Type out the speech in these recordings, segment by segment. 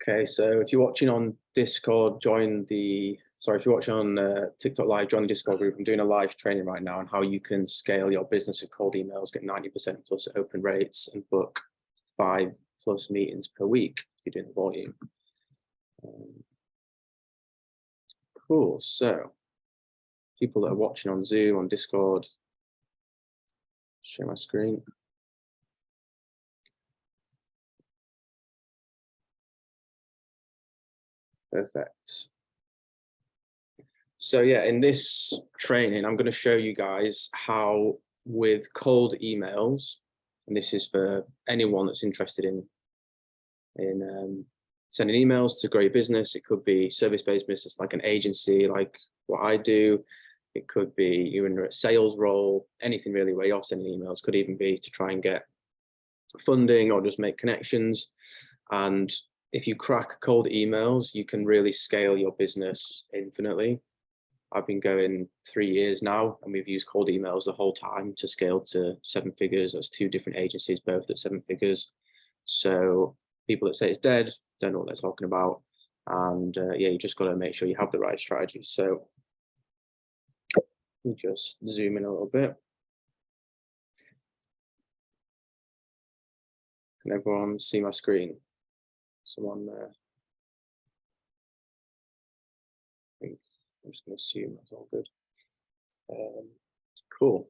Okay, so if you're watching on Discord, if you're watching on TikTok Live, join the Discord group. I'm doing a live training right now on how you can scale your business with cold emails, get 90% plus open rates, and book 5+ meetings per week if you're doing the volume. Cool, so people that are watching on Zoom, on Discord, share my screen. Perfect. So yeah, in this training, I'm going to show you guys how with cold emails, and this is for anyone that's interested in sending emails to grow your business. It could be service-based business like an agency, like what I do. It could be you're in a sales role, anything really where you're sending emails. Could even be to try and get funding or just make connections. And if you crack cold emails, you can really scale your business infinitely. I've been going 3 years now, and we've used cold emails the whole time to scale to 7 figures. That's 2 different agencies, both at 7 figures. So people that say it's dead don't know what they're talking about. And yeah, you just got to make sure you have the right strategy. So let me just zoom in a little bit. Can everyone see my screen? Someone there? I think I'm just going to assume that's all good. Cool.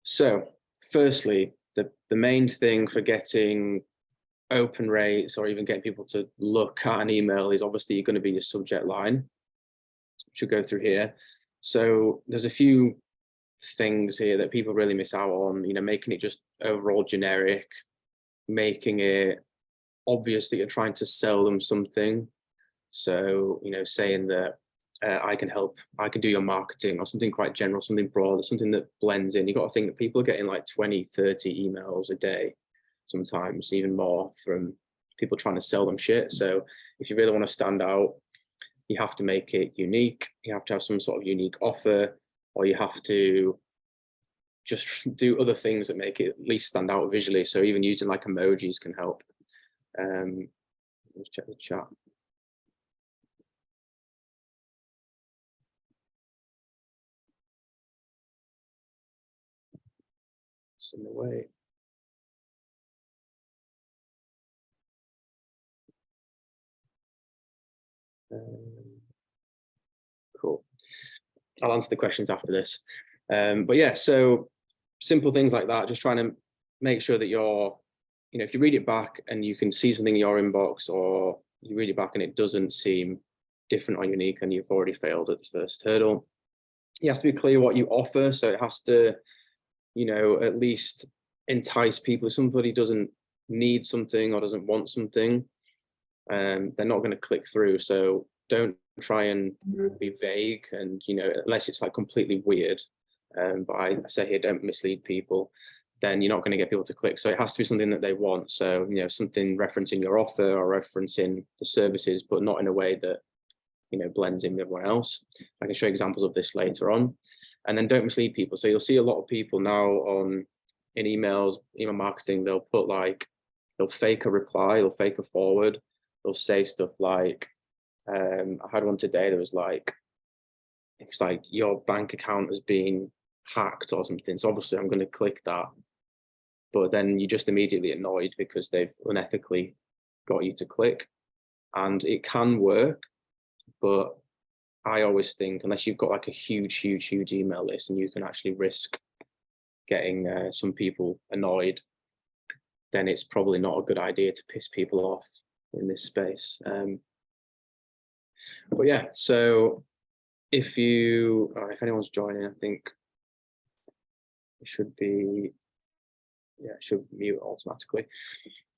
So firstly, the main thing for getting open rates or even getting people to look at an email is obviously you're going to be your subject line, which will go through here. So there's a few things here that people really miss out on, making it just overall generic, making it obvious that you're trying to sell them something. So, saying that I can help, I can do your marketing, or something quite general, something broad, something that blends in. You've got to think that people are getting like 20, 30 emails a day, sometimes even more, from people trying to sell them shit. So if you really want to stand out, you have to make it unique. You have to have some sort of unique offer, or you have to just do other things that make it at least stand out visually. So even using like emojis can help. Let's check the chat. In the way. Cool. I'll answer the questions after this. But yeah, so simple things like that, just trying to make sure that you're, if you read it back and you can see something in your inbox, or you read it back and it doesn't seem different or unique, and you've already failed at the first hurdle. You have to be clear what you offer. So it has to, at least entice people. If somebody doesn't need something or doesn't want something, they're not going to click through. So don't try and be vague, and unless it's like completely weird. But I say here, don't mislead people. Then you're not going to get people to click. So it has to be something that they want. So something referencing your offer or referencing the services, but not in a way that blends in with everyone else. I can show examples of this later on. And then don't mislead people. So you'll see a lot of people now in emails, email marketing, they'll put they'll fake a reply, they'll fake a forward, they'll say stuff like, I had one today that was like, it's like your bank account has been hacked or something. So obviously I'm going to click that. But then you're just immediately annoyed because they've unethically got you to click. And it can work, but I always think, unless you've got like a huge email list and you can actually risk getting some people annoyed, then it's probably not a good idea to piss people off in this space. But yeah, so if anyone's joining, I think it should be, yeah, it should mute automatically.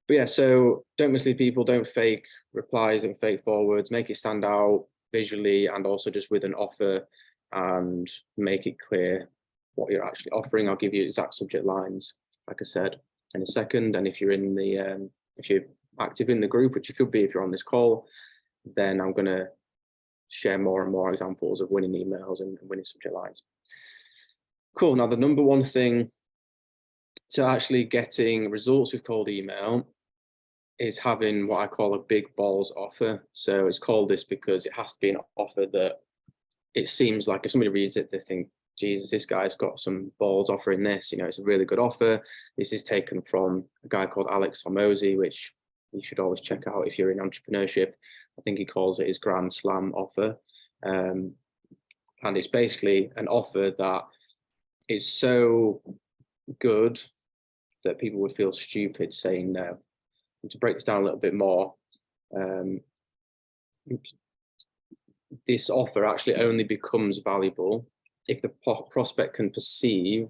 But yeah, so don't mislead people, don't fake replies, don't fake forwards, make it stand out visually, and also just with an offer, and make it clear what you're actually offering. I'll give you exact subject lines, like I said, in a second. And if you're in the if you're active in the group, which you could be if you're on this call, then I'm going to share more and more examples of winning emails and winning subject lines. Cool. Now the number one thing to actually getting results with cold email is having what I call a big balls offer. So it's called this because it has to be an offer that it seems like if somebody reads it, they think, Jesus, this guy's got some balls offering this. You know, it's a really good offer. This is taken from a guy called Alex Hormozy, which you should always check out if you're in entrepreneurship. I think he calls it his Grand Slam offer. And it's basically an offer that is so good that people would feel stupid saying no. And to break this down a little bit more, this offer actually only becomes valuable if the prospect can perceive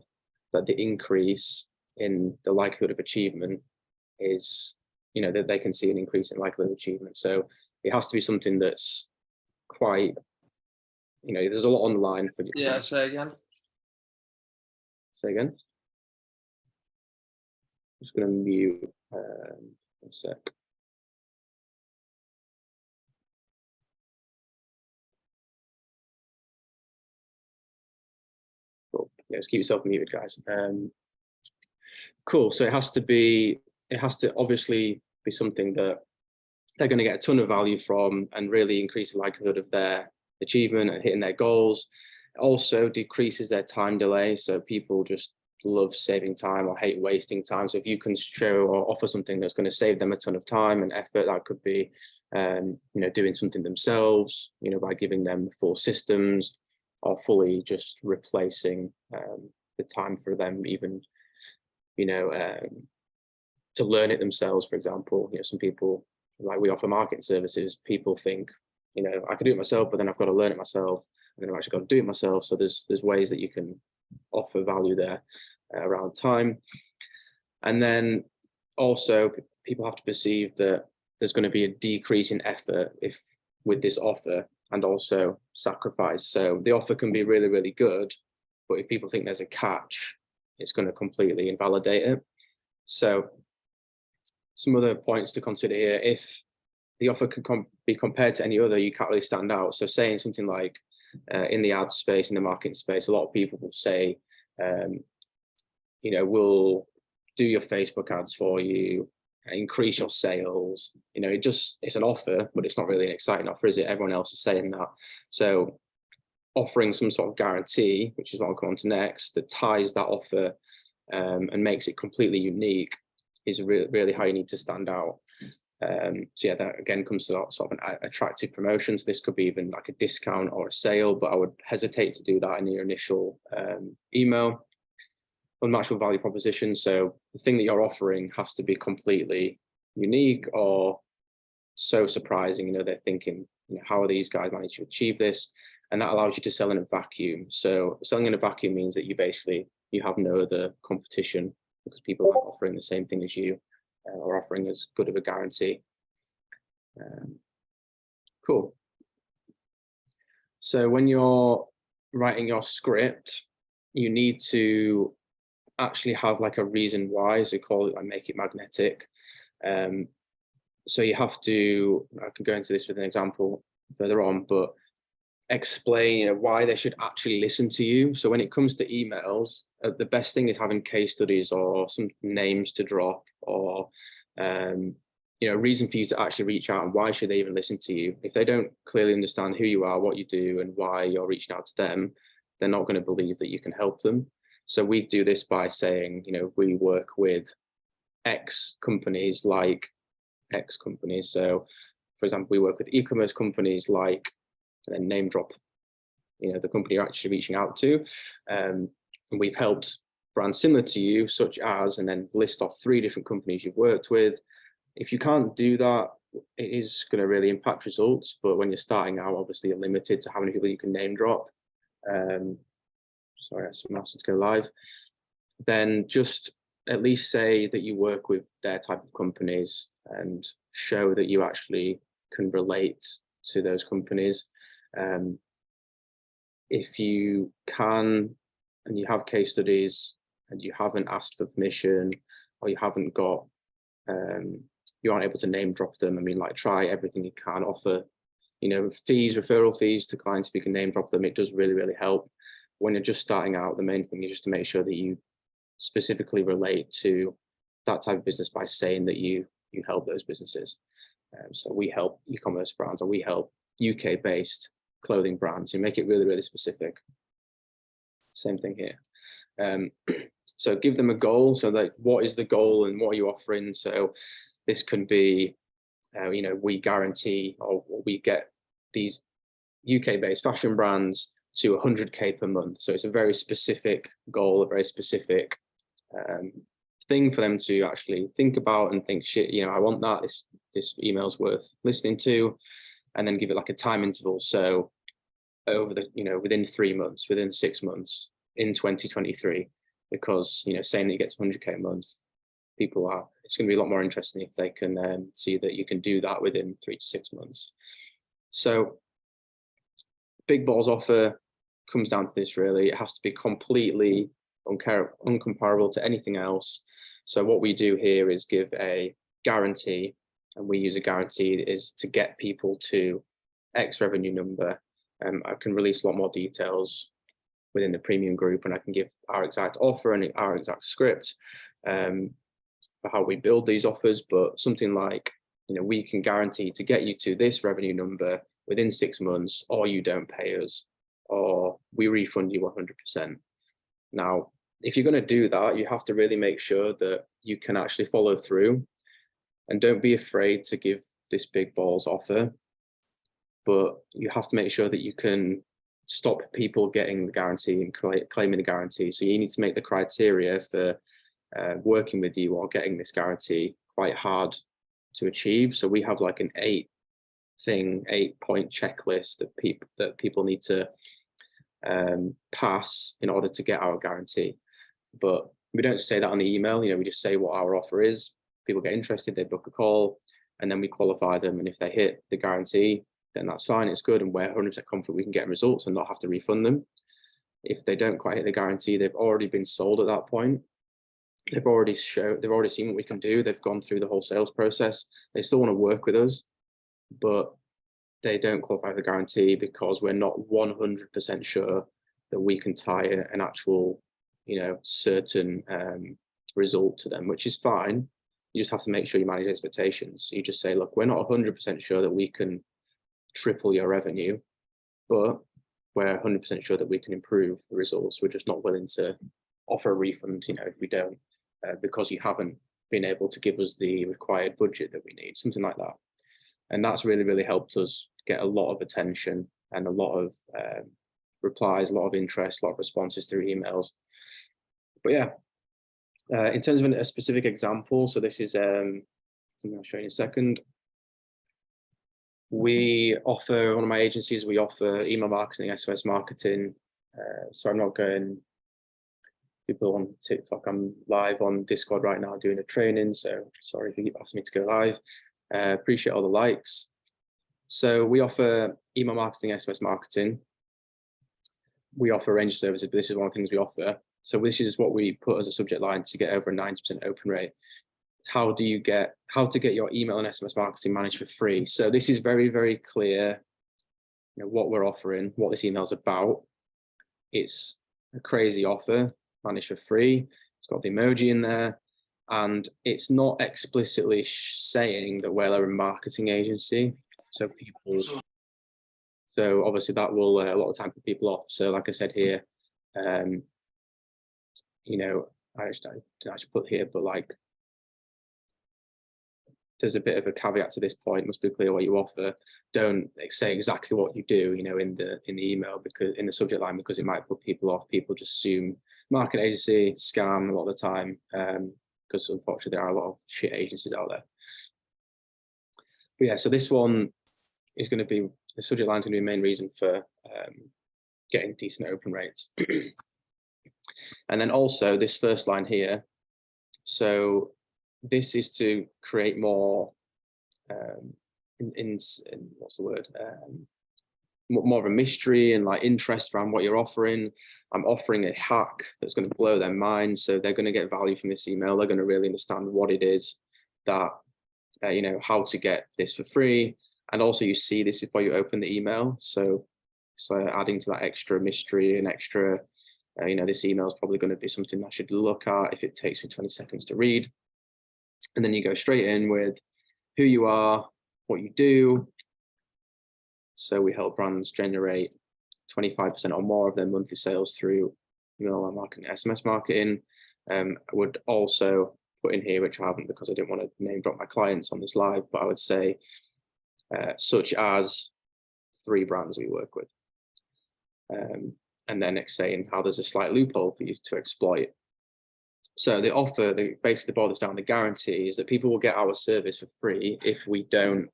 that the increase in the likelihood of achievement is, you know, that they can see an increase in likelihood of achievement. So it has to be something that's quite, you know, there's a lot on the line for you. Yeah, say again. Say again. I'm just going to mute a sec. Cool. Yeah, just keep yourself muted, guys. Cool. So it has to obviously be something that they're going to get a ton of value from and really increase the likelihood of their achievement and hitting their goals. It also decreases their time delay. So people just love saving time or hate wasting time. So if you can show or offer something that's going to save them a ton of time and effort, that could be, you know, doing something themselves, you know, by giving them the full systems, or fully just replacing the time for them, even, you know, to learn it themselves. For example, you know, some people, like we offer marketing services, people think, you know, I could do it myself, but then I've got to learn it myself, and then I've actually got to do it myself. So there's ways that you can offer value there around time. And then also people have to perceive that there's going to be a decrease in effort with this offer, and also sacrifice. So the offer can be really, really good, but if people think there's a catch, it's going to completely invalidate it. So some other points to consider here: if the offer could be compared to any other, you can't really stand out. So saying something like in the ad space, in the marketing space, a lot of people will say, you know, we'll do your Facebook ads for you, increase your sales. You know, it's an offer, but it's not really an exciting offer, is it? Everyone else is saying that. So offering some sort of guarantee, which is what I'll come on to next, that ties that offer and makes it completely unique, is really how you need to stand out. So yeah, that again comes to sort of an attractive promotion. So this could be even like a discount or a sale, but I would hesitate to do that in your initial email. Unmatchable value proposition. So the thing that you're offering has to be completely unique or so surprising. You know, they're thinking, you know, how are these guys managed to achieve this? And that allows you to sell in a vacuum. So selling in a vacuum means that you have no other competition, because people aren't offering the same thing as you or offering as good of a guarantee. Cool. So when you're writing your script, you need to actually have like a reason why. So call it, like, make it magnetic. So you have to, I can go into this with an example further on, but explain, you know, why they should actually listen to you. So when it comes to emails, the best thing is having case studies or some names to drop, or you know, reason for you to actually reach out, and why should they even listen to you. If they don't clearly understand who you are, what you do, and why you're reaching out to them, they're not going to believe that you can help them. So we do this by saying, you know, we work with X companies like X companies. So for example, we work with e-commerce companies like, and then name drop, you know, the company you're actually reaching out to. And we've helped brands similar to you, such as, and then list off 3 different companies you've worked with. If you can't do that, it is going to really impact results. But when you're starting out, obviously you're limited to how many people you can name drop. Sorry, someone else to go live. Then just at least say that you work with their type of companies and show that you actually can relate to those companies. If you can, and you have case studies, and you haven't asked for permission, or you haven't got, you aren't able to name drop them, I mean, like, try everything you can. Offer, you know, fees, referral fees to clients if you can name drop them. It does really, really help. When you're just starting out, the main thing is just to make sure that you specifically relate to that type of business by saying that you you help those businesses. So we help e-commerce brands, and we help UK-based clothing brands. You make it really, really specific. Same thing here. So give them a goal. So like, what is the goal and what are you offering? So this can be, you know, we guarantee, or we get these UK-based fashion brands to 100K per month. So it's a very specific goal, a very specific thing for them to actually think about and think, shit, you know, I want that. This email's worth listening to, and then give it like a time interval. So over the, you know, within 3 months, within 6 months, in 2023, because, you know, saying that you get to 100K a month, people are, it's going to be a lot more interesting if they can see that you can do that within 3 to 6 months. So big balls offer comes down to this, really. It has to be completely uncomparable to anything else. So what we do here is give a guarantee, and we use a guarantee is to get people to X revenue number. I can release a lot more details within the premium group, and I can give our exact offer and our exact script for how we build these offers. But something like, you know, we can guarantee to get you to this revenue number within 6 months, or you don't pay us, or we refund you 100%. Now, if you're going to do that, you have to really make sure that you can actually follow through, and don't be afraid to give this big balls offer. But you have to make sure that you can stop people getting the guarantee and claiming the guarantee. So you need to make the criteria for working with you or getting this guarantee quite hard to achieve. So we have like an 8-point checklist that people need to pass in order to get our guarantee. But we don't say that on the email. You know, we just say what our offer is. People get interested, they book a call, and then we qualify them. And if they hit the guarantee, then that's fine, it's good, and we're 100% confident we can get results and not have to refund them. If they don't quite hit the guarantee, they've already been sold at that point. They've already seen what we can do. They've gone through the whole sales process. They still want to work with us, but they don't qualify for the guarantee because we're not 100% sure that we can tie an actual, you know, certain result to them, which is fine. You just have to make sure you manage expectations. You just say, look, we're not 100% sure that we can triple your revenue, but we're 100% sure that we can improve the results. We're just not willing to offer a refund, you know, if we don't, because you haven't been able to give us the required budget that we need, something like that. And that's really, really helped us get a lot of attention and a lot of replies, a lot of interest, a lot of responses through emails. But yeah, in terms of a specific example, so this is something I'll show you in a second. We offer, one of my agencies, we offer email marketing, SMS marketing. So I'm not going, people on TikTok, I'm live on Discord right now doing a training. So sorry if you keep asking me to go live. Appreciate all the likes. So we offer email marketing, SMS marketing. We offer a range of services, but this is one of the things we offer. So this is what we put as a subject line to get over a 90% open rate. How to get your email and SMS marketing managed for free. So this is very, very clear, you know, what we're offering, what this email is about. It's a crazy offer, managed for free. It's got the emoji in there, and it's not explicitly saying that we're a marketing agency. So obviously that will a lot of time put people off. So like I said here, you know, I didn't actually put here, but like, there's a bit of a caveat to this point. It must be clear what you offer. Don't say exactly what you do, you know, in the email, because in the subject line, because it might put people off. People just assume marketing agency, scam a lot of the time, because unfortunately there are a lot of shit agencies out there. But yeah, so this one is going to be, the subject line is going to be the main reason for getting decent open rates. And then also this first line here. So this is to create more, what's the word? More of a mystery and like interest around what you're offering. I'm offering a hack that's going to blow their mind. So they're going to get value from this email. They're going to really understand what it is that, you know, how to get this for free. And also you see this before you open the email. So adding to that extra mystery and extra, you know, this email is probably going to be something I should look at if it takes me 20 seconds to read. And then you go straight in with who you are, what you do. So we help brands generate 25% or more of their monthly sales through email marketing, SMS marketing. I would also put in here, which I haven't because I didn't want to name drop my clients on this live, but I would say such as 3 brands we work with. And then it's saying how there's a slight loophole for you to exploit. So the offer, basically boils down, the guarantee is that people will get our service for free if we don't.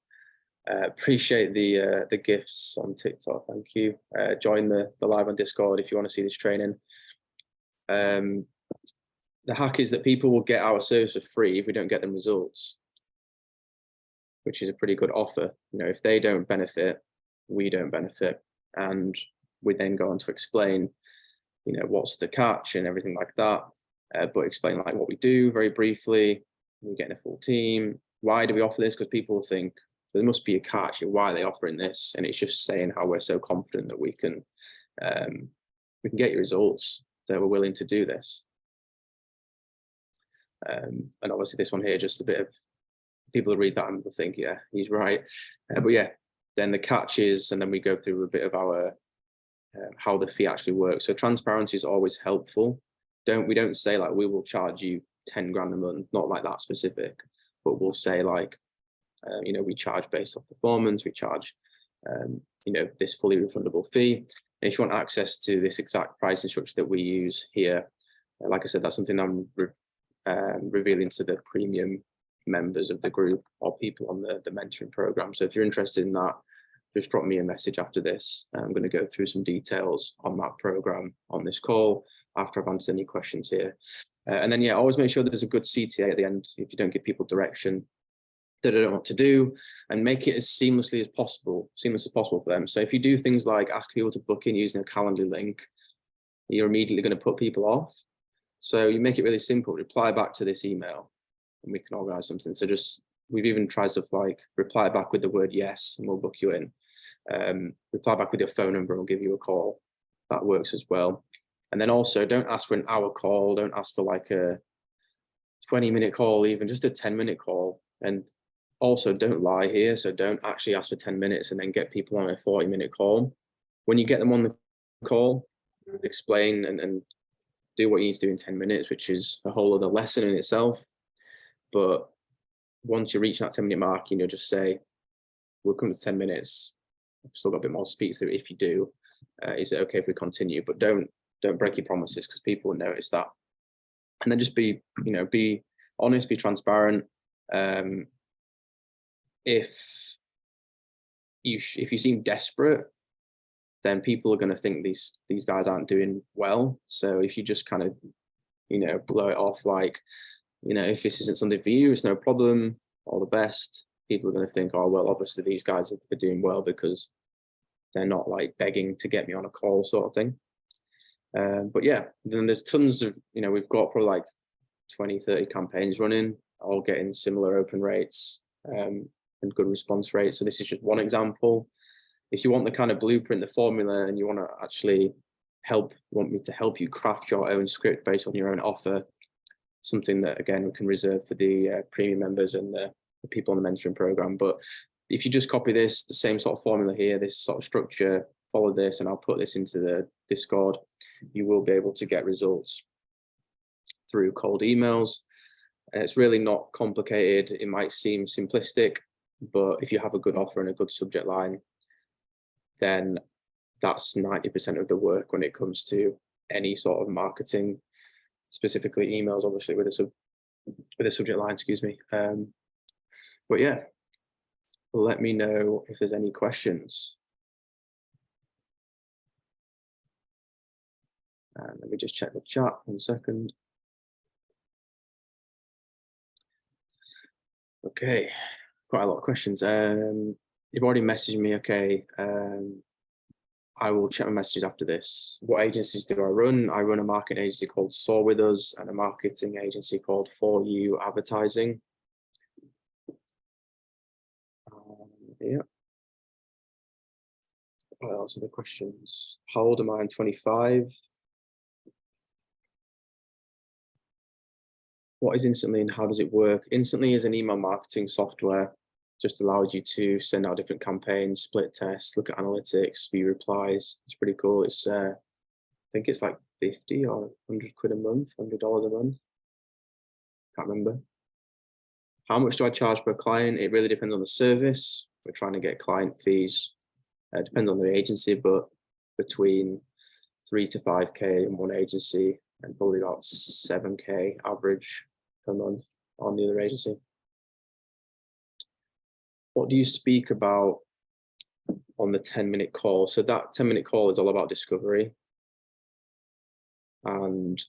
Appreciate the gifts on TikTok. Thank you. Join the live on Discord if you want to see this training. The hack is that people will get our service for free if we don't get them results, which is a pretty good offer. You know, if they don't benefit, we don't benefit. And we then go on to explain, you know, what's the catch and everything like that. But explain like what we do very briefly. We're getting a full team. Why do we offer this? Because people think there must be a catch in why are they offering this, and it's just saying how we're so confident that we can get you results, that we're willing to do this. And obviously this one here, just a bit of people read that and will think, yeah, he's right. But yeah, then the catch is, and then we go through a bit of our how the fee actually works. So transparency is always helpful. We don't say like we will charge you 10 grand a month, not like that specific, but we'll say like, you know, we charge based off performance, we charge, you know, this fully refundable fee. And if you want access to this exact pricing structure that we use here, like I said, that's something I'm revealing to the premium members of the group or people on the mentoring program. So if you're interested in that, just drop me a message after this. I'm going to go through some details on that program on this call after I've answered any questions here. And then, yeah, always make sure there's a good CTA at the end if you don't give people direction that they don't know what to do, and make it as seamless as possible for them. So if you do things like ask people to book in using a Calendly link, you're immediately going to put people off. So you make it really simple. Reply back to this email and we can organize something. So we've even tried stuff like reply back with the word yes and we'll book you in. Reply back with your phone number and we'll give you a call. That works as well. And then also don't ask for an hour call. Don't ask for like a 20-minute call, even just a 10-minute call. And also don't lie here. So don't actually ask for 10 minutes and then get people on a 40-minute call. When you get them on the call, explain and do what you need to do in 10 minutes, which is a whole other lesson in itself. But once you reach that 10-minute mark, you know, just say, we'll come to 10 minutes. I've still got a bit more to speak through. If you do, is it okay if we continue? But don't break your promises, because people will notice that. And then just be honest, be transparent. If you seem desperate, then people are going to think these guys aren't doing well. So if you just kind of, you know, blow it off like, you know, if this isn't something for you, it's no problem, all the best. People are going to think, oh, well, obviously these guys are doing well because they're not like begging to get me on a call sort of thing. But yeah, then there's tons of, you know, we've got probably like 20, 30 campaigns running, all getting similar open rates and good response rates. So this is just one example. If you want the kind of blueprint, the formula, and you want to actually want me to help you craft your own script based on your own offer, something that, again, we can reserve for the premium members and the people on the mentoring program. But if you just copy this, the same sort of formula here, this sort of structure, follow this, and I'll put this into the Discord, you will be able to get results through cold emails. It's really not complicated. It might seem simplistic, but if you have a good offer and a good subject line, then that's 90% of the work when it comes to any sort of marketing, specifically emails, obviously with a subject line, excuse me. But yeah, let me know if there's any questions. And let me just check the chat 1 second. Okay, quite a lot of questions. You've already messaged me, okay. I will check my messages after this. What agencies do I run? I run a marketing agency called Soar With Us and a marketing agency called For You Advertising. Yeah. What else are the questions? How old am I? I'm 25. What is Instantly and how does it work? Instantly is an email marketing software. Just allows you to send out different campaigns, split tests, look at analytics, view replies. It's pretty cool. It's I think it's like 50 or 100 quid a month, $100 a month. Can't remember. How much do I charge per client? It really depends on the service. We're trying to get client fees. Depends on the agency, but between 3 to 5K in one agency and probably about 7K average per month on the other agency. What do you speak about on the 10-minute call? So that 10-minute call is all about discovery. And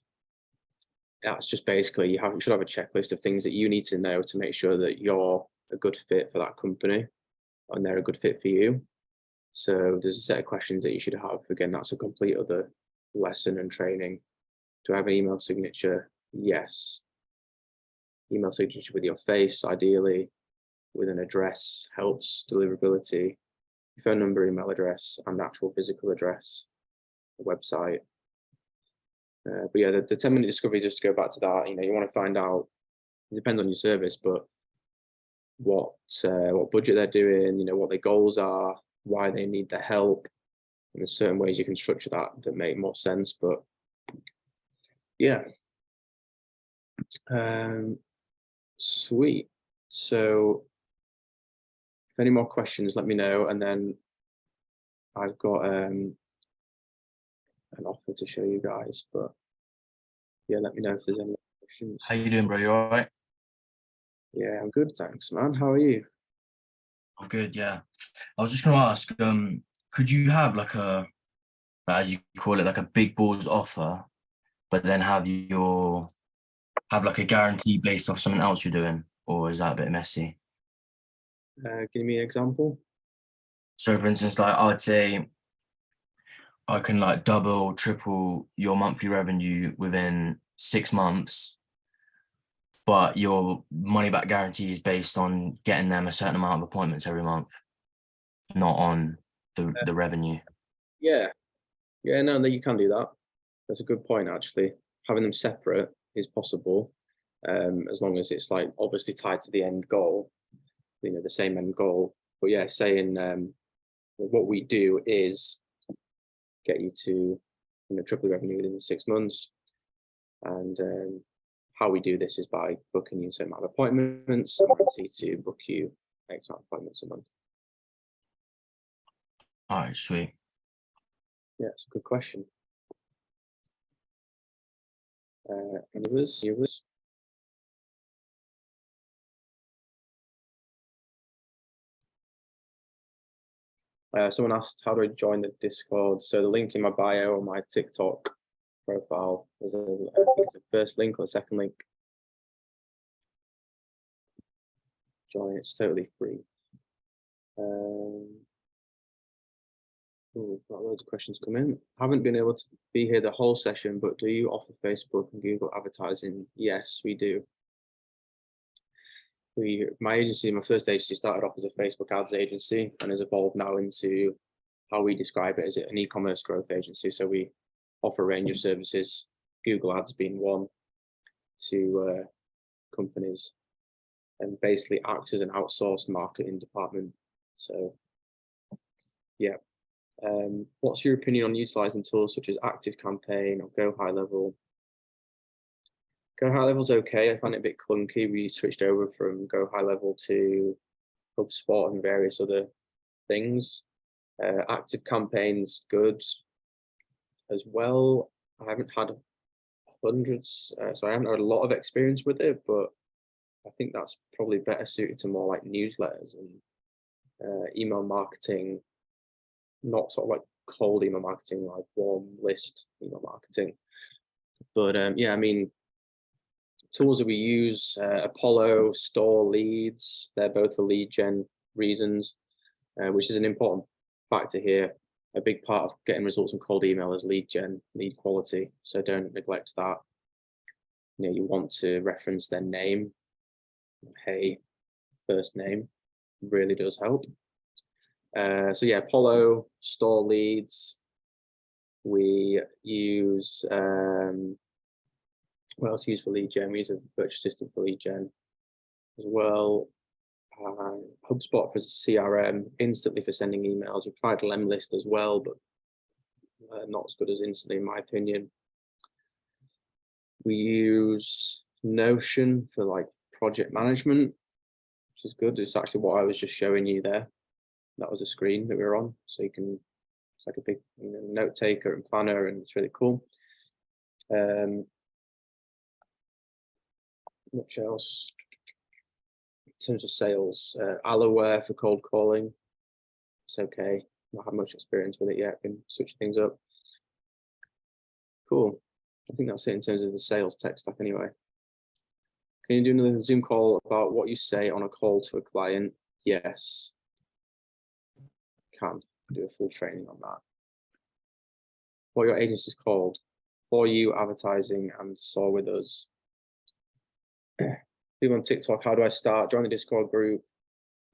that's just basically, you should have a checklist of things that you need to know to make sure that you're a good fit for that company and they're a good fit for you. So there's a set of questions that you should have. Again, that's a complete other lesson and training. Do I have an email signature? Yes. Email signature with your face, ideally, with an address helps. Deliverability, phone number, email address, and actual physical address, the website. But yeah, the 10-minute discovery, just to go back to that, you want to find out, it depends on your service, but what budget they're doing, what their goals are, why they need the help. And there's certain ways you can structure that make more sense. But yeah, sweet. So if any more questions, let me know. And then I've got an offer to show you guys. But yeah, let me know if there's any questions. How you doing, bro? You all right? Yeah, I'm good, thanks, man. How are you? I'm good, yeah. I was just going to ask, could you have like a, as you call it, like a big balls offer, but then have like a guarantee based off something else you're doing? Or is that a bit messy? Give me an example. So for instance, like I'd say I can like double, triple your monthly revenue within 6 months, but your money back guarantee is based on getting them a certain amount of appointments every month, not on the revenue. Yeah, no, you can do that. That's a good point, actually. Having them separate is possible, as long as it's like obviously tied to the end goal, the same end goal. But yeah, saying what we do is get you to triple the revenue within 6 months, and how we do this is by booking you a certain amount of appointments, to book you X amount of appointments a month. All right, sweet. Yeah, it's a good question. Any others? Someone asked, how do I join the Discord? So the link in my bio or my TikTok profile is I think it's the first link or the second link. Join, it's totally free. We've got loads of questions come in. Haven't been able to be here the whole session, but do you offer Facebook and Google advertising? Yes, we do. My agency, my first agency, started off as a Facebook ads agency and has evolved now into how we describe it as an e-commerce growth agency. So we offer a range of services, Google ads being one, to companies, and basically acts as an outsourced marketing department. So yeah. What's your opinion on utilizing tools such as ActiveCampaign or Go High Level? Go High Level's okay. I find it a bit clunky. We switched over from Go High Level to HubSpot and various other things. ActiveCampaign's good as well. I haven't had hundreds, so I haven't had a lot of experience with it, but I think that's probably better suited to more like newsletters and email marketing, not sort of like cold email marketing, like warm list email marketing. But yeah, I mean, tools that we use, Apollo, Store Leads, they're both for lead gen reasons, which is an important factor here. A big part of getting results in cold email is lead gen, lead quality. So don't neglect that. You want to reference their name. Hey, first name really does help. So yeah, Apollo, Store Leads. We use What else used for lead gen? We use a virtual assistant for lead gen as well. HubSpot for CRM, Instantly for sending emails. We've tried Lemlist as well, but not as good as Instantly in my opinion. We use Notion for like project management, which is good. It's actually what I was just showing you there. That was a screen that we were on, so you can, it's like a big note taker and planner, and it's really cool. Much else in terms of sales? Allaware for cold calling. It's okay. Not had much experience with it yet. Been switching things up. Cool. I think that's it in terms of the sales tech stack anyway. Can you do another Zoom call about what you say on a call to a client? Yes. Can do a full training on that. What your agency is called? For You Advertising and Soar With Us. People on TikTok, how do I start? Join the Discord group,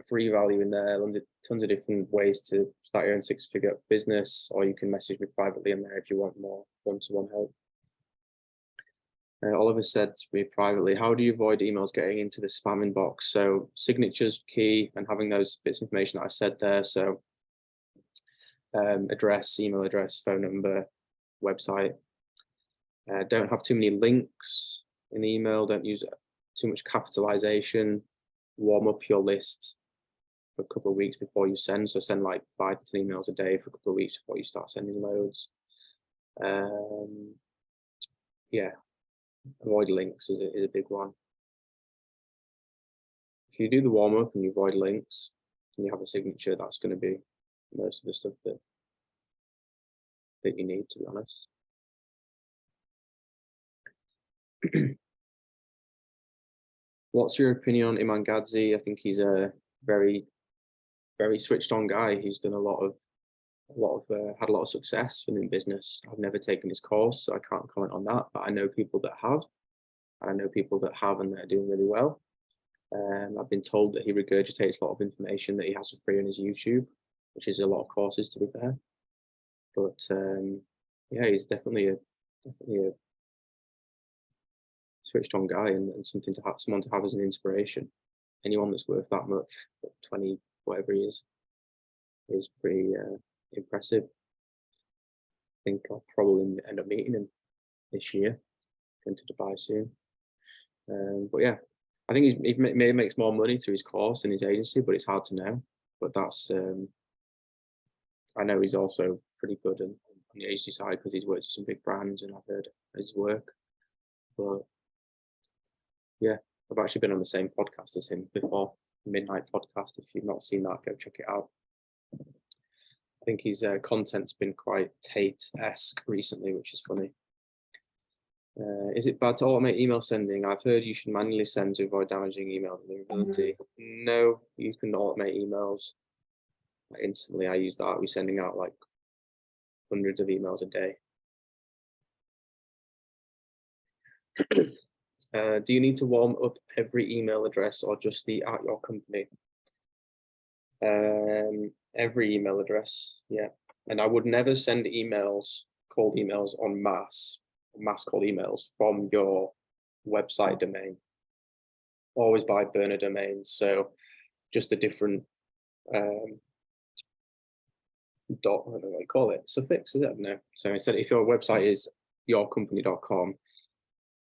free value in there, tons of different ways to start your own six-figure business, or you can message me privately in there if you want more one-to-one help. Oliver said to me privately, how do you avoid emails getting into the spam inbox? So signatures key, and having those bits of information that I said there. So address, email address, phone number, website. Don't have too many links in the email. Don't use too much capitalization. Warm up your list for a couple of weeks before you send. So send like 5 to 10 emails a day for a couple of weeks before you start sending loads. Yeah, avoid links is a big one. If you do the warm up and you avoid links and you have a signature, that's going to be most of the stuff that you need, to be honest. What's your opinion on Mangadzhi? I think he's a very, very switched on guy. He's done had a lot of success within business. I've never taken his course, so I can't comment on that, but I know people that have. I know people that have, and they're doing really well. I've been told that he regurgitates a lot of information that he has for free on his YouTube, which is a lot of courses, to be fair. But yeah, he's definitely a switched on guy, and something to have, someone to have as an inspiration. Anyone that's worth that much, 20 whatever he is pretty impressive. I think I'll probably end up meeting him this year. Going to Dubai soon. But yeah, I think he maybe makes more money through his course than his agency, but it's hard to know. But that's I know he's also pretty good on the agency side because he's worked with some big brands, and I've heard his work. But yeah, I've actually been on the same podcast as him before, Midnight Podcast. If you've not seen that, go check it out. I think his content's been quite Tate-esque recently, which is funny. Is it bad to automate email sending? I've heard you should manually send to avoid damaging email deliverability. No, you can automate emails instantly. I use that. We're sending out like hundreds of emails a day. Do you need to warm up every email address or just the at your company? Every email address, yeah. And I would never send emails, cold emails en masse cold emails from your website domain. Always buy burner domains, so just a different dot, I don't know what you call it, suffix, is it? No. So instead, if your website is yourcompany.com,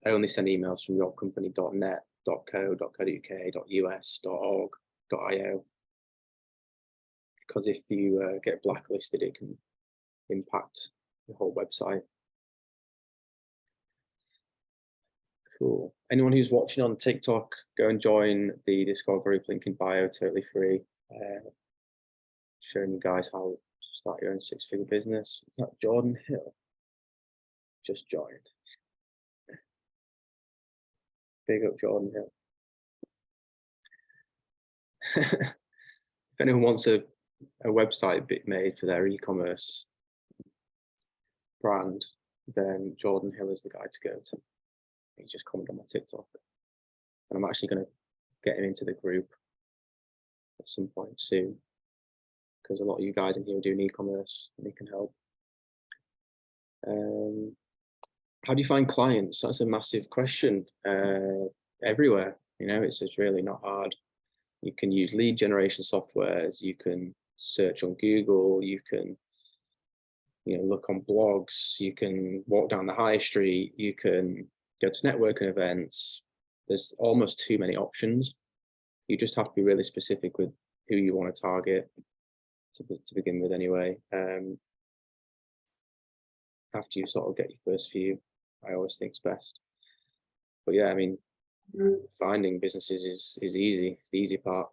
I only send emails from yourcompany.net, .co, .uk, .us, .org, .io. Because if you get blacklisted, it can impact the whole website. Cool. Anyone who's watching on TikTok, go and join the Discord group, link in bio, totally free. Showing you guys how to start your own six-figure business. Is that Jordan Hill? Just joined. Big up Jordan Hill. If anyone wants a website bit made for their e-commerce brand, then Jordan Hill is the guy to go to. He just commented on my TikTok, and I'm actually going to get him into the group at some point soon, because a lot of you guys in here are doing e-commerce and he can help. How do you find clients? That's a massive question. Everywhere, it's really not hard. You can use lead generation softwares, you can search on Google, you can look on blogs, you can walk down the high street, you can go to networking events. There's almost too many options. You just have to be really specific with who you want to target to begin with anyway. After you sort of get your first few, I always think is best. But yeah, I mean, finding businesses is easy. It's the easy part.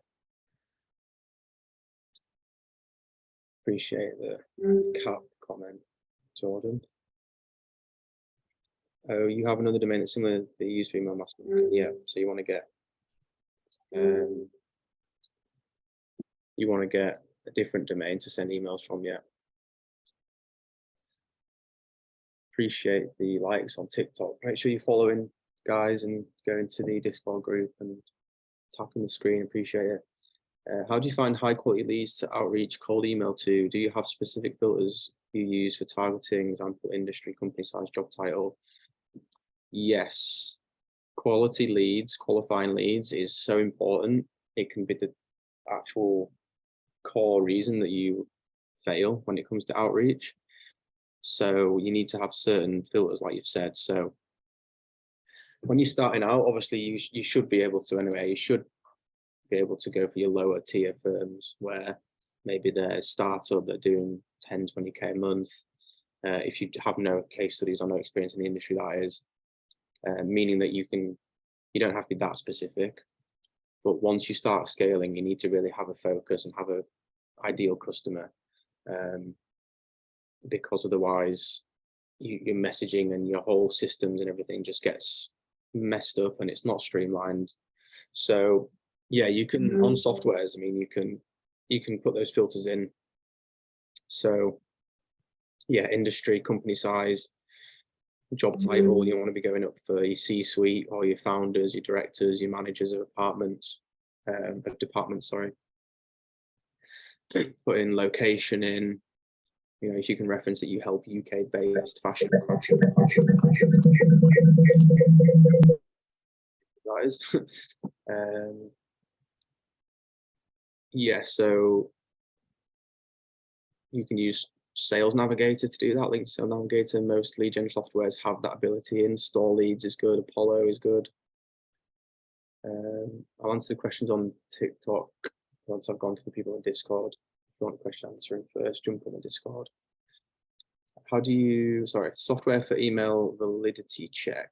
Appreciate the cap comment, Jordan. Oh, you have another domain that's similar that you use for email marketing. Yeah, so you want to get a different domain to send emails from. Yeah. Appreciate the likes on TikTok. Make sure you're following guys and go into the Discord group and tapping the screen. Appreciate it. How do you find high quality leads to outreach cold email to? Do you have specific filters you use for targeting, example, industry, company size, job title? Yes. Quality leads, qualifying leads is so important. It can be the actual core reason that you fail when it comes to outreach. So you need to have certain filters, like you've said. So when you're starting out, obviously you should be able to anyway. You should be able to go for your lower tier firms where maybe they're a startup, they're doing 10, 20K a month. If you have no case studies or no experience in the industry, that is, meaning that you don't have to be that specific. But once you start scaling, you need to really have a focus and have a ideal customer, because otherwise your messaging and your whole systems and everything just gets messed up and it's not streamlined. So yeah, you can on softwares, I mean, you can put those filters in. So yeah, industry, company size, job title, you want to be going up for your C-suite or your founders, your directors, your managers of departments, sorry. Put in location in, if you can reference that you help UK-based fashion guys. Yeah, so you can use Sales Navigator to do that. Link to Sales Navigator. Most lead gen softwares have that ability in. Store Leads is good. Apollo is good. I'll answer the questions on TikTok once I've gone to the people in Discord. If you want a question answering first, jump on the Discord. Software for email validity check.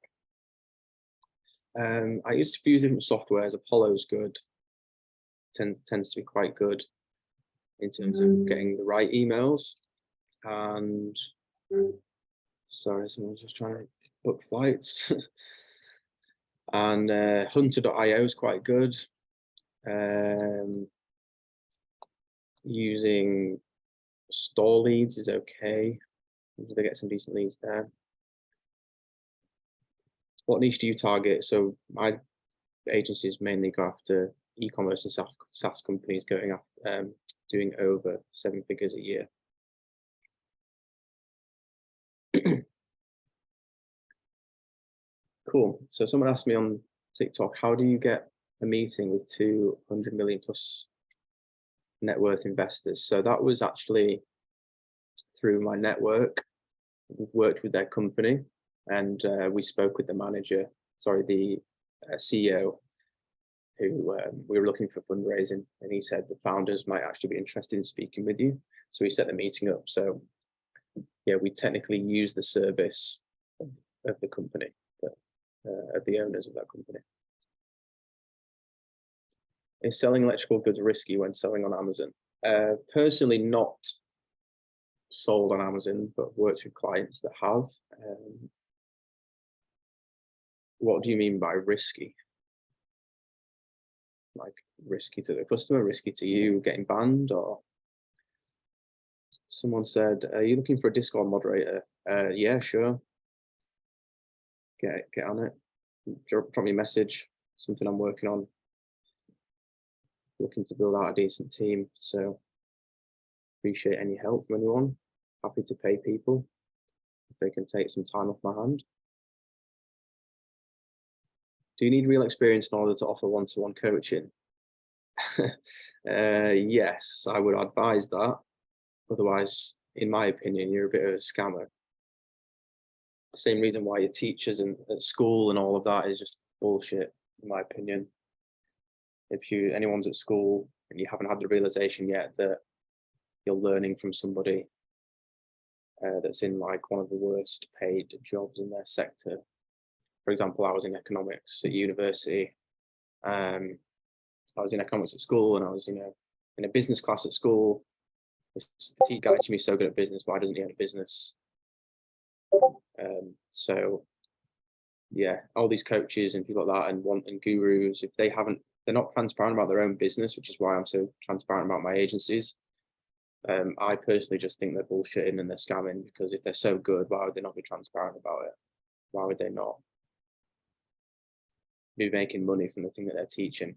I use a few different softwares. Apollo's good. Tends to be quite good in terms of getting the right emails. And sorry, someone's just trying to book flights. And hunter.io is quite good. Using Store Leads is okay. They get some decent leads there. What niche do you target? So my agencies mainly go after e-commerce and SaaS companies going after doing over 7 figures a year. Cool. So someone asked me on TikTok, how do you get a meeting with 200 million plus net worth investors? So that was actually through my network. We've worked with their company and we spoke with the the CEO, who we were looking for fundraising, and he said the founders might actually be interested in speaking with you. So we set the meeting up. So yeah, we technically use the service of the company, of the owners of that company. Is selling electrical goods risky when selling on Amazon? Personally, not sold on Amazon, but worked with clients that have. What do you mean by risky? Like risky to the customer, risky to you getting banned? Or someone said, are you looking for a Discord moderator? Yeah, sure. Get on it. Drop me a message. Something I'm working on. Looking to build out a decent team. So appreciate any help from anyone. Happy to pay people if they can take some time off my hand. Do you need real experience in order to offer one-to-one coaching? Yes, I would advise that. Otherwise, in my opinion, you're a bit of a scammer. Same reason why your teachers at school and all of that is just bullshit, in my opinion. If anyone's at school and you haven't had the realization yet that you're learning from somebody that's in like one of the worst paid jobs in their sector. For example, I was in economics at university. I was in economics at school, and I was, in a business class at school. The teacher guy to me so good at business. Why doesn't he own a business? So yeah, all these coaches and people like that and gurus, if they're not transparent about their own business, which is why I'm so transparent about my agencies. I personally just think they're bullshitting and they're scamming, because if they're so good, why would they not be transparent about it? Why would they not be making money from the thing that they're teaching?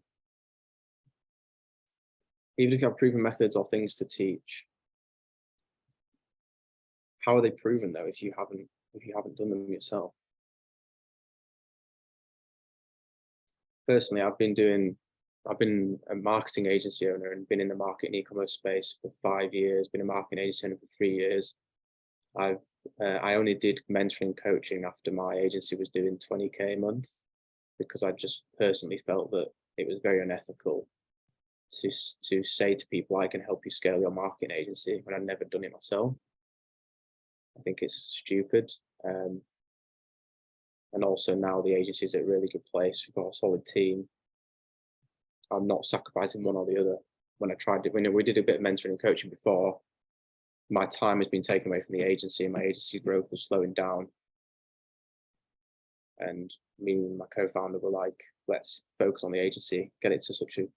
Even if you have proven methods or things to teach, how are they proven though if you haven't done them yourself? Personally, I've been a marketing agency owner and been in the marketing e-commerce space for 5 years, been a marketing agency owner for 3 years. I only did mentoring coaching after my agency was doing 20K a month, because I just personally felt that it was very unethical to say to people, I can help you scale your marketing agency, when I'd never done it myself. I think it's stupid. And also now the agency is at a really good place. We've got a solid team. I'm not sacrificing one or the other. When we did a bit of mentoring and coaching before, my time has been taken away from the agency, and my agency growth was slowing down. And me and my co-founder were like, let's focus on the agency, get it to such a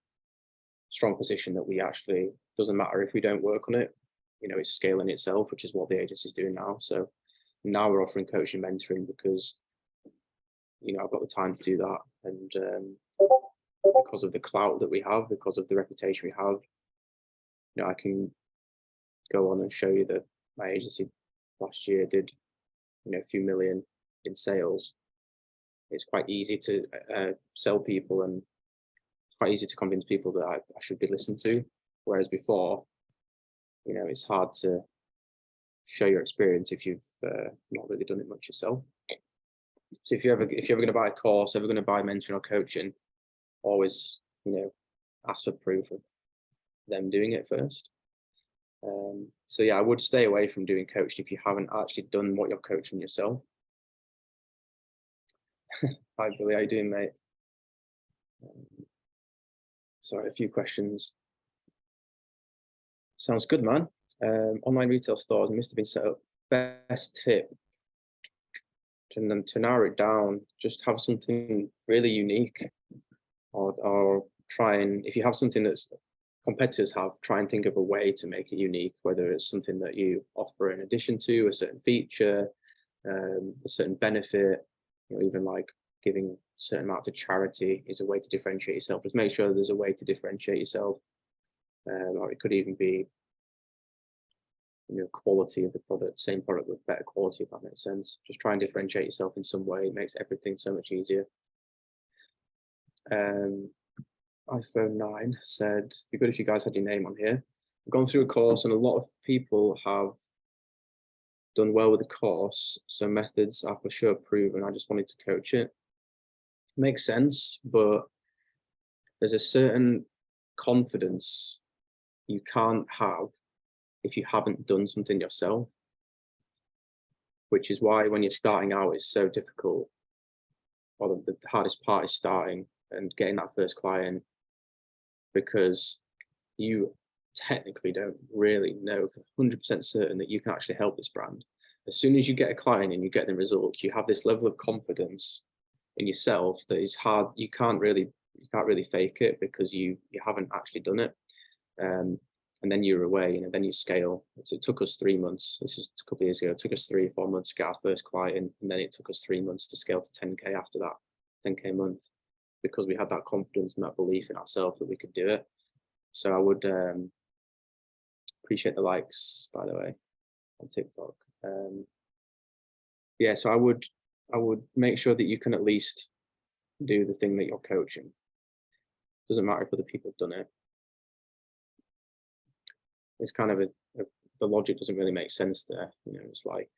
strong position that we actually, doesn't matter if we don't work on it, it's scaling itself, which is what the agency is doing now. So now we're offering coaching, mentoring, because I've got the time to do that, and because of the clout that we have, because of the reputation we have, I can go on and show you that my agency last year did a few million in sales. It's quite easy to sell people, and it's quite easy to convince people that I should be listened to, whereas before, it's hard to show your experience if you've not really done it much yourself. So if you're ever going to buy a course, ever going to buy mentoring or coaching, always ask for proof of them doing it first. So yeah, I would stay away from doing coaching if you haven't actually done what you're coaching yourself. Hi Billy, how you doing, mate? Sorry, a few questions. Sounds good, man. Online retail stores must have been set up. Best tip to narrow it down, just have something really unique, or try and, if you have something that's competitors have, try and think of a way to make it unique, whether it's something that you offer in addition to a certain feature, a certain benefit, even like giving a certain amount to charity is a way to differentiate yourself. Just make sure there's a way to differentiate yourself, or it could even be quality of the product, same product with better quality, if that makes sense. Just try and differentiate yourself in some way. It makes everything so much easier. iPhone 9 said, it'd be good if you guys had your name on here. I've gone through a course and a lot of people have done well with the course, so methods are for sure proven. I just wanted to coach it. Makes sense, but there's a certain confidence you can't have if you haven't done something yourself, which is why when you're starting out, it's so difficult, or the hardest part is starting and getting that first client, because you technically don't really know for 100% certain that you can actually help this brand. As soon as you get a client and you get the result, you have this level of confidence in yourself that is hard. You can't really fake it, because you haven't actually done it. And then you're away, then you scale. So it took us 3 months. This was a couple of years ago. It took us 3 or 4 months to get our first client, and then it took us 3 months to scale to 10K after that, 10K a month, because we had that confidence and that belief in ourselves that we could do it. So I would appreciate the likes, by the way, on TikTok. Yeah, so I would make sure that you can at least do the thing that you're coaching. Doesn't matter if other people have done it. It's kind of the logic doesn't really make sense there. It's like,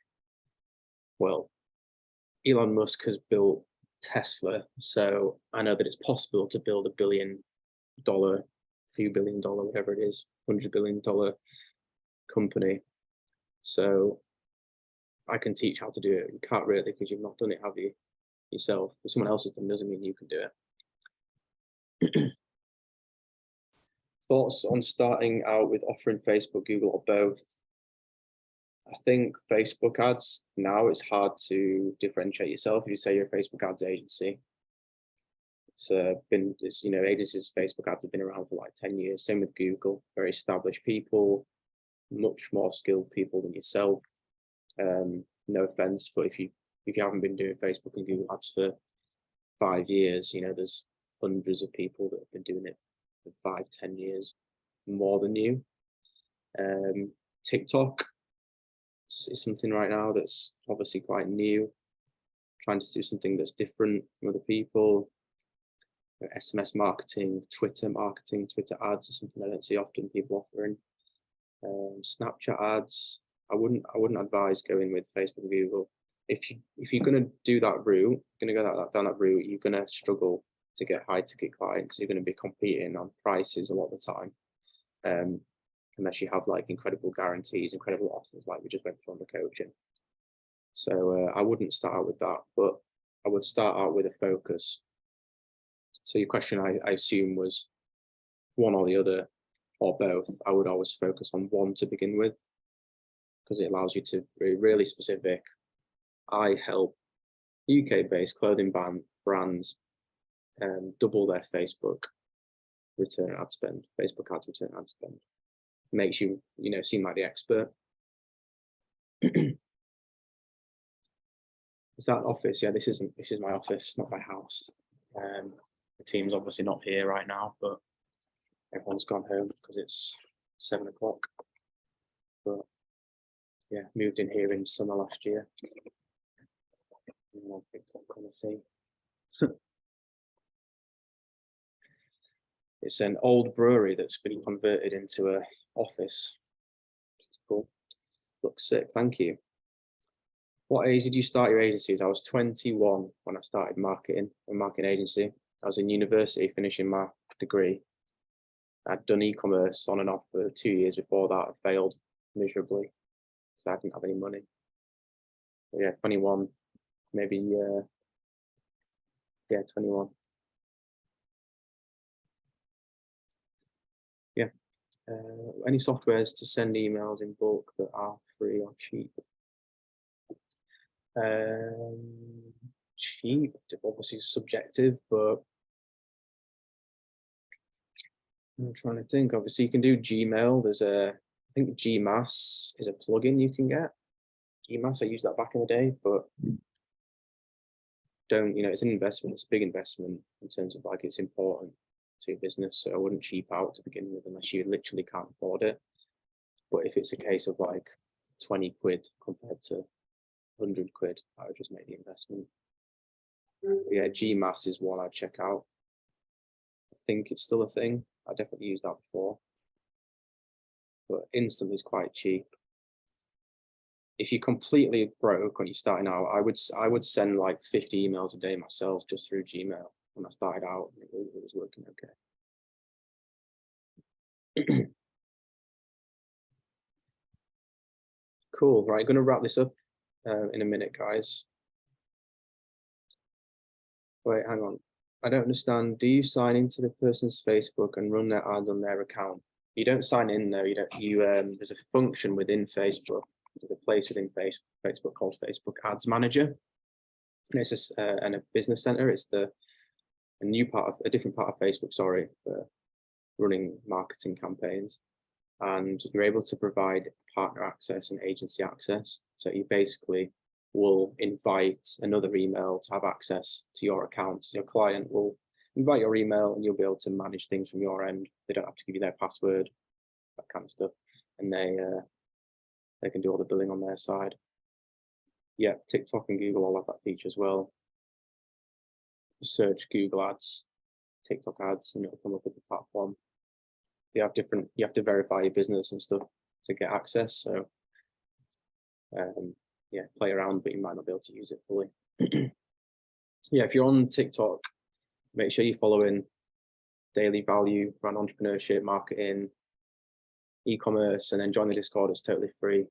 well, Elon Musk has built Tesla, so I know that it's possible to build $1 billion, few $billion, whatever it is, $100 billion company. So I can teach how to do it. You can't really, because you've not done it, have you, yourself? If someone else has done, doesn't mean you can do it. Thoughts on starting out with offering Facebook, Google, or both? I think Facebook ads now, it's hard to differentiate yourself if you say you're a Facebook ads agency. Agencies, Facebook ads have been around for like 10 years. Same with Google, very established people, much more skilled people than yourself. No offense, but if you haven't been doing Facebook and Google ads for 5 years, there's hundreds of people that have been doing it for 5-10 years more than you. TikTok is something right now that's obviously quite new, trying to do something that's different from other people. SMS marketing, Twitter ads is something I don't see often people offering. Snapchat ads, I wouldn't advise going with Facebook and Google. If you're going to do that route, going to go down that route, you're going to struggle to get high ticket clients. You're going to be competing on prices a lot of the time, unless you have like incredible guarantees, incredible offers like we just went through on the coaching. So I wouldn't start out with that, but I would start out with a focus. So your question, I assume, was one or the other or both. I would always focus on one to begin with, because it allows you to be really specific. I help UK-based clothing brands double their Facebook return ad spend, Facebook ads return ad spend. Makes you, seem like the expert. Is that office? Yeah, this is my office, not my house. The team's obviously not here right now, but everyone's gone home because it's 7 o'clock. But yeah, moved in here in summer last year. On TikTok, see. It's an old brewery that's been converted into an office. Cool. Looks sick. Thank you. What age did you start your agencies? I was 21 when I started marketing agency. I was in university finishing my degree. I'd done e-commerce on and off for 2 years before that. I failed miserably because I didn't have any money. But yeah, 21, maybe, 21. Yeah. Any softwares to send emails in bulk that are free or cheap? Cheap, obviously subjective, but I'm trying to think. Obviously, you can do Gmail. I think Gmass is a plugin you can get. Gmass, I used that back in the day, but it's an investment. It's a big investment in terms of like it's important to your business. So I wouldn't cheap out to begin with unless you literally can't afford it. But if it's a case of like 20 quid compared to 100 quid, I would just make the investment. But yeah, Gmass is one I'd check out. I think it's still a thing. I definitely used that before. But Instant is quite cheap. If you're completely broke when you're starting out, I would send like 50 emails a day myself just through Gmail when I started out. It was working okay. Cool. Right, going to wrap this up in a minute, guys. Wait, hang on. I don't understand. Do you sign into the person's Facebook and run their ads on their account? You don't sign in though. There's a function within Facebook. There's a place within Facebook called Facebook Ads Manager. And it's and a business center. It's a different part of Facebook, sorry, for running marketing campaigns. And you're able to provide partner access and agency access. So you basically will invite another email to have access to your account. Your client will invite your email and you'll be able to manage things from your end. They don't have to give you their password, that kind of stuff. And they can do all the billing on their side. Yeah, TikTok and Google all have that feature as well. search Google ads, TikTok ads, and it'll come up with the platform. You have to verify your business and stuff to get access. So yeah, play around, but you might not be able to use it fully. Yeah, if you're on TikTok, make sure you're following daily value, brand entrepreneurship, marketing, e-commerce, and then join the Discord. It's totally free.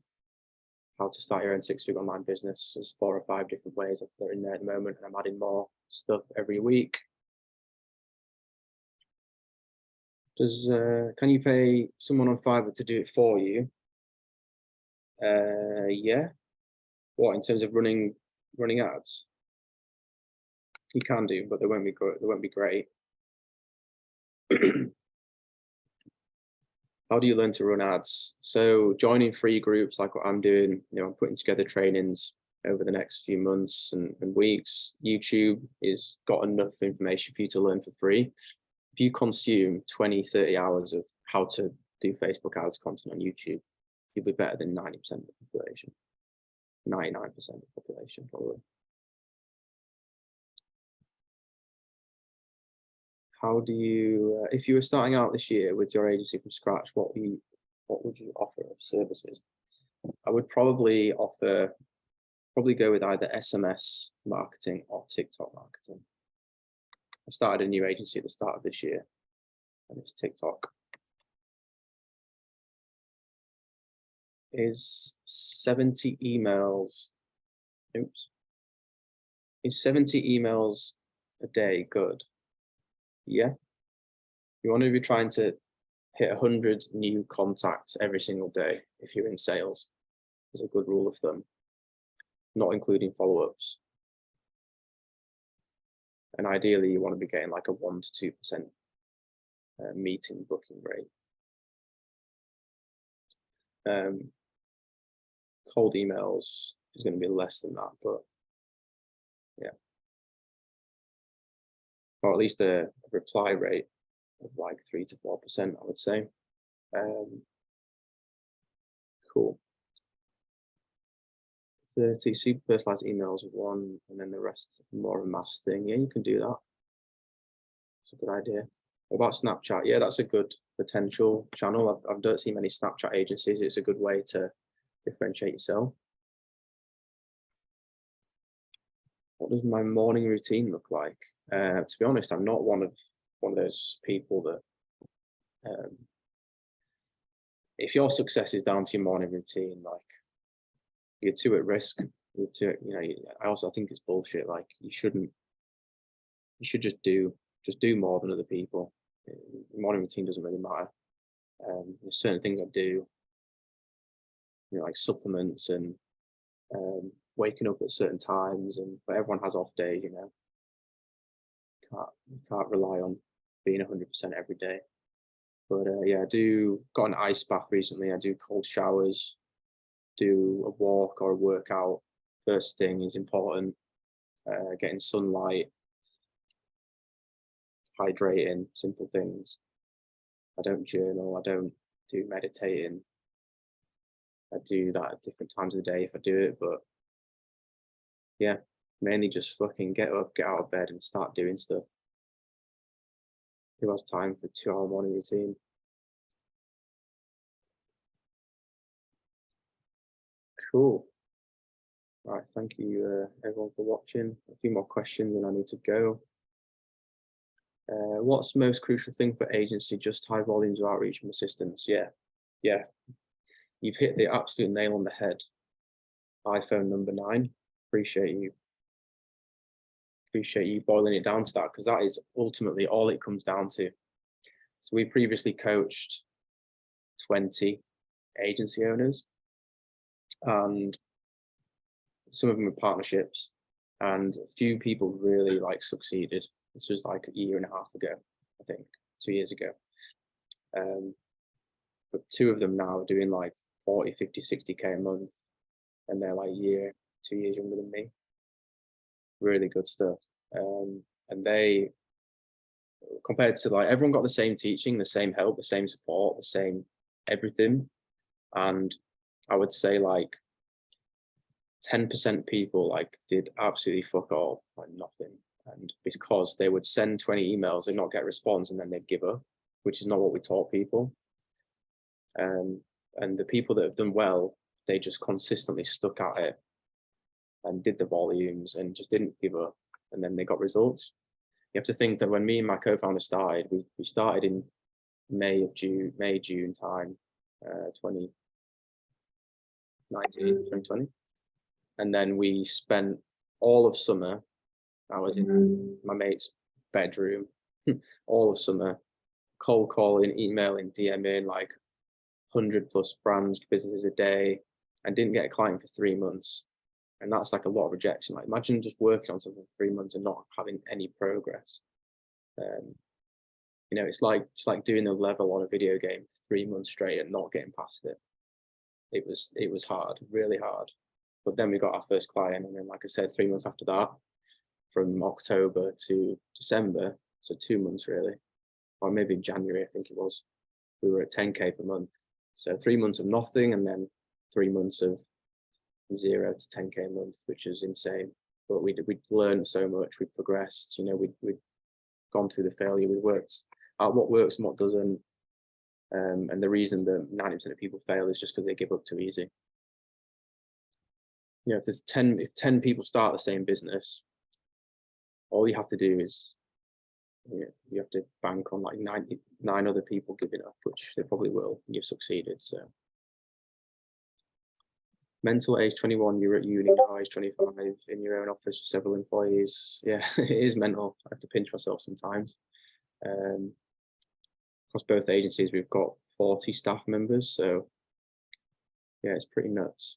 How to start your own 6-figure online business. There's 4 or 5 different ways that are in there at the moment, and I'm adding more stuff every week. Can you pay someone on Fiverr to do it for you? Yeah. What, in terms of running ads? You can do, but they won't be great. How do you learn to run ads? So joining free groups like what I'm doing, I'm putting together trainings over the next few months and weeks. YouTube is got enough information for you to learn for free. If you consume 20-30 hours of how to do Facebook ads content on YouTube, you'll be better than 90% of the population, 99% of the population probably. How do you, if you were starting out this year with your agency from scratch, what would you offer of services? I would probably go with either SMS marketing or TikTok marketing. I started a new agency at the start of this year, and it's TikTok. Is 70 emails a day good? Yeah. You want to be trying to hit 100 new contacts every single day if you're in sales. Is a good rule of thumb, not including follow-ups. And ideally, you want to be getting like a 1 to 2% meeting booking rate. Cold emails is going to be less than that, but yeah. Or at least a reply rate of like 3 to 4%, I would say. Cool. 30 super personalized emails with 1, and then the rest more of a mass thing. Yeah, you can do that. It's a good idea. What about Snapchat? Yeah, that's a good potential channel. I don't see many Snapchat agencies. It's a good way to differentiate yourself. What does my morning routine look like? To be honest, I'm not one of those people that if your success is down to your morning routine, like you're too at risk. You're too, I also think it's bullshit. Like you should just do more than other people. Your morning routine doesn't really matter. There's certain things I do, like supplements and waking up at certain times, but everyone has off days, you can't rely on being 100% every day. But yeah, I got an ice bath recently. I do cold showers, do a walk or a workout. First thing is important. Getting sunlight, hydrating, simple things. I don't journal. I don't do meditating. I do that at different times of the day if I do it, but yeah, mainly just fucking get up, get out of bed and start doing stuff. Who has time for a 2-hour morning routine? Cool. All right, thank you everyone for watching. A few more questions and I need to go. What's the most crucial thing for agency? Just high volumes of outreach and persistence. Yeah. You've hit the absolute nail on the head. iPhone number 9. Appreciate you boiling it down to that, because that is ultimately all it comes down to. So we previously coached 20 agency owners, and some of them were partnerships, and a few people really succeeded. This was like a year and a half ago, I think, 2 years ago. But 2 of them now are doing like 40, 50, 60K a month, and they're like 2 years younger than me. Really good stuff. And they, compared to everyone got the same teaching, the same help, the same support, the same everything. And I would say 10% people did absolutely fuck all, nothing. And because they would send 20 emails and not get a response, and then they'd give up, which is not what we taught people. And the people that have done well, they just consistently stuck at it and did the volumes and just didn't give up, and then they got results. You have to think that when me and my co-founder started, we started in May, June time, 2020. And then we spent all of summer, I was in my mate's bedroom, all of summer, cold calling, emailing, DMing like 100+ brands, businesses a day, and didn't get a client for 3 months. And that's like a lot of rejection. Like, imagine just working on something for 3 months and not having any progress. You know, it's like doing a level on a video game for 3 months straight and not getting past it. It was hard, really hard. But then we got our first client, and then, like I said, 3 months after that, from October to December, so 2 months really, or maybe January, I think it was, we were at 10K per month. So 3 months of nothing, and then 3 months of 0 to 10K a month, which is insane. But we'd learned so much, we'd progressed, you know, we'd gone through the failure, we worked out what works and what doesn't. And the reason that 90% of people fail is just because they give up too easy. You know, if 10 people start the same business, all you have to do is, you have to bank on like 99 other people giving up, which they probably will, and you've succeeded. So mental age 21, you're at uni now, age 25, in your own office with several employees. Yeah, it is mental. I have to pinch myself sometimes. Across both agencies, we've got 40 staff members, so yeah, it's pretty nuts.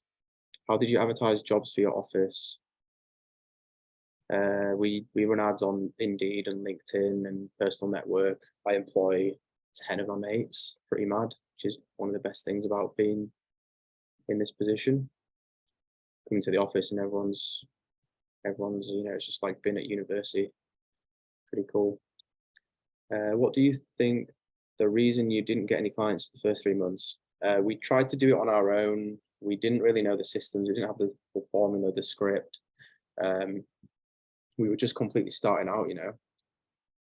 How did you advertise jobs for your office? We run ads on Indeed and LinkedIn and Personal Network. I employ 10 of my mates, pretty mad, which is one of the best things about being in this position. Coming to the office and everyone's, you know, it's just like being at university. Pretty cool. What do you think the reason you didn't get any clients the first 3 months? We tried to do it on our own. We didn't really know the systems. We didn't have the formula, the script. We were just completely starting out, you know,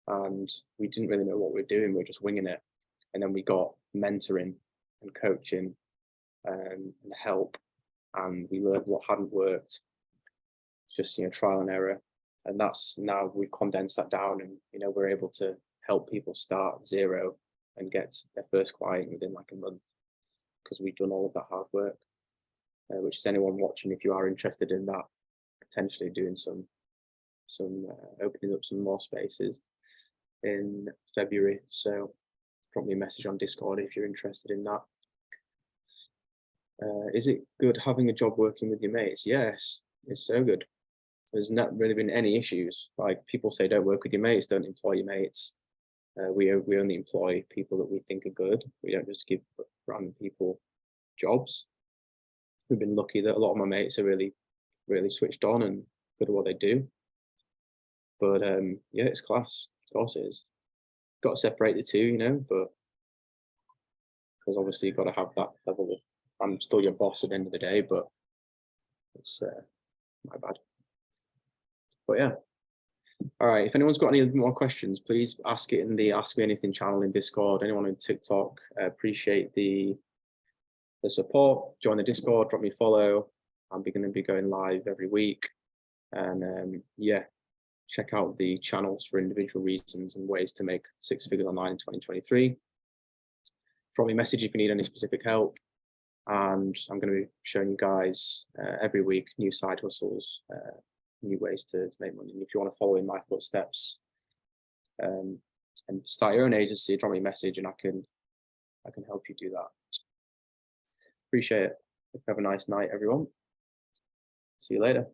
and we didn't really know what we were doing. We were just winging it. And then we got mentoring and coaching and help, and we learned what hadn't worked. Just, you know, trial and error. And that's, now we've condensed that down, and, you know, we're able to help people start 0 and get their first client within like a month, because we've done all of that hard work. Which is, anyone watching, if you are interested in that, potentially doing some opening up some more spaces in February. So drop me a message on Discord if you're interested in that. Is it good having a job working with your mates? Yes, it's so good. There's not really been any issues. Like, people say don't work with your mates, don't employ your mates. We only employ people that we think are good. We don't just give random people jobs. We've been lucky that a lot of my mates are really, really switched on and good at what they do. But yeah, it's class. Of course it is. Got to separate the two, you know, but because obviously you've got to have that level of, I'm still your boss at the end of the day, but it's my bad. But yeah. All right, if anyone's got any more questions, please ask it in the Ask Me Anything channel in Discord. Anyone on TikTok, appreciate the support. Join the Discord, drop me a follow. I'm going to be going live every week. And yeah, check out the channels for individual reasons and ways to make 6 figures online in 2023. Drop me a message if you need any specific help. And I'm going to be showing you guys every week new side hustles, new ways to make money. And if you want to follow in my footsteps and start your own agency, drop me a message and I can help you do that. Appreciate it. Have a nice night, everyone. See you later.